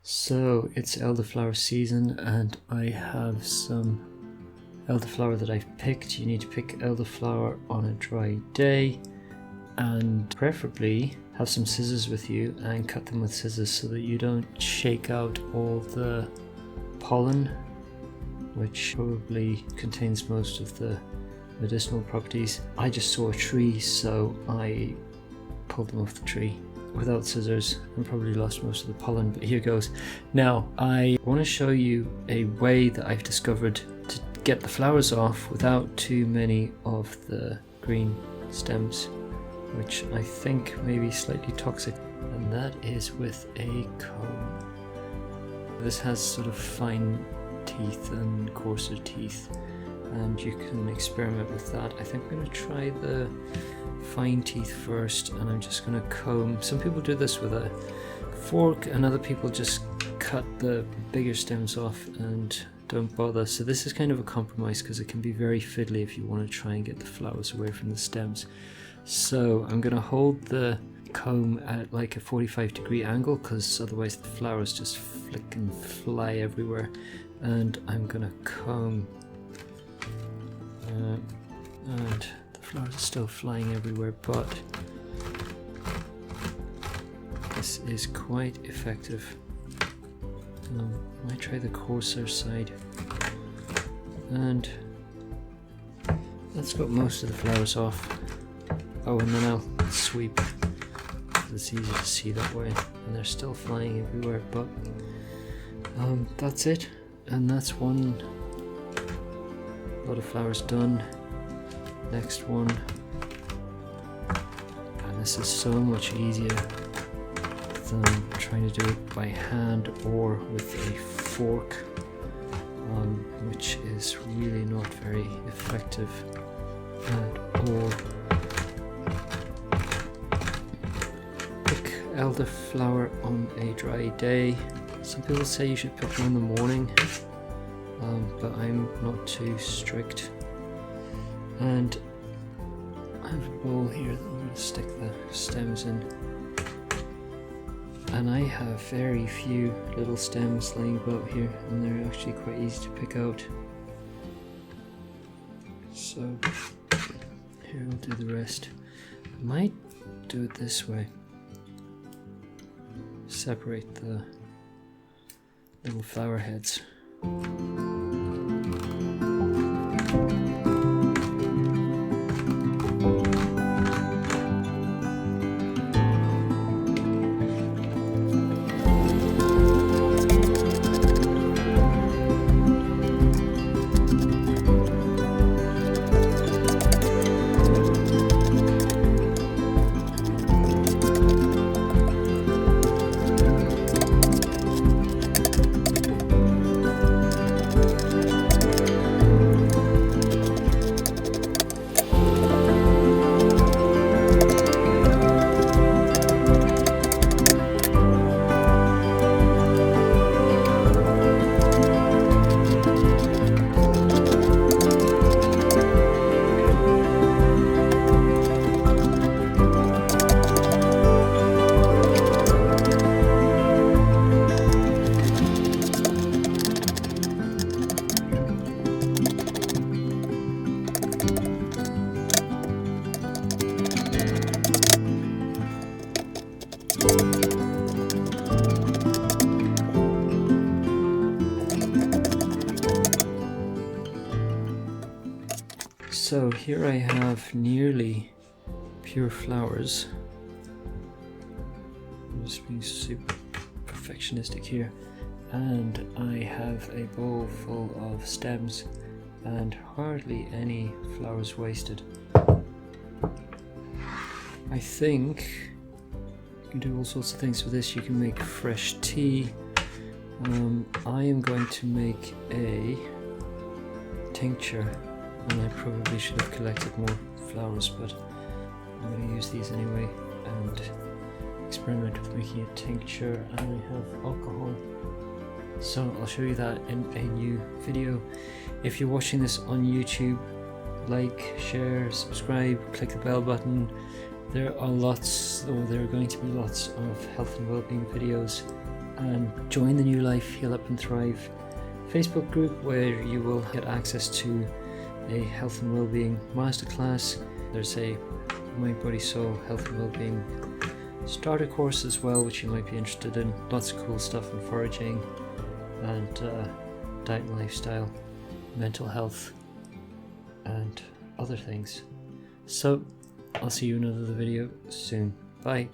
So it's elderflower season and I have some elderflower that I've picked. You need to pick elderflower on a dry day and preferably have some scissors with you and cut them with scissors so that you don't shake out all the pollen, which probably contains most of the medicinal properties. I just saw a tree, so I pulled them off the tree without scissors and probably lost most of the pollen, but here goes. Now I want to show you a way that I've discovered to get the flowers off without too many of the green stems, which I think may be slightly toxic, and that is with a comb. This has sort of fine teeth and coarser teeth, and you can experiment with that. I think I'm going to try the fine teeth first, and I'm just going to comb. Some people do this with a fork and other people just cut the bigger stems off and don't bother. So this is kind of a compromise because it can be very fiddly if you want to try and get the flowers away from the stems. So I'm going to hold the comb at like a 45-degree angle because otherwise the flowers just flick and fly everywhere, and I'm going to comb and the flowers are still flying everywhere, but this is quite effective. I might try the coarser side, and that's got most of the flowers off. Oh, and then I'll sweep. It's easier to see that way, and they're still flying everywhere, but that's it, and that's one lot of flowers done. Next one, and this is so much easier than trying to do it by hand or with a fork, which is really not very effective at all. Pick elderflower on a dry day. Some people say you should pick them in the morning, but I'm not too strict. And I have a bowl here that I'm going to stick the stems in, and I have very few little stems laying about here, and they're actually quite easy to pick out. So here I'll do the rest. I might do it this way. Separate the little flower heads. So here I have nearly pure flowers. I'm just being super perfectionistic here. And I have a bowl full of stems and hardly any flowers wasted. I think you can do all sorts of things with this. You can make fresh tea. I am going to make a tincture, and I probably should have collected more flowers, but I'm going to use these anyway and experiment with making a tincture. And I have alcohol, so I'll show you that in a new video. If you're watching this on YouTube, like, share, subscribe, click the bell button. There are going to be lots of health and well-being videos, and join the New Life Heal Up and Thrive Facebook group, where you will get access to a health and wellbeing masterclass. There's a My Body Soul health and wellbeing starter course as well, which you might be interested in. Lots of cool stuff in foraging and diet and lifestyle, mental health and other things. So I'll see you in another video soon. Bye.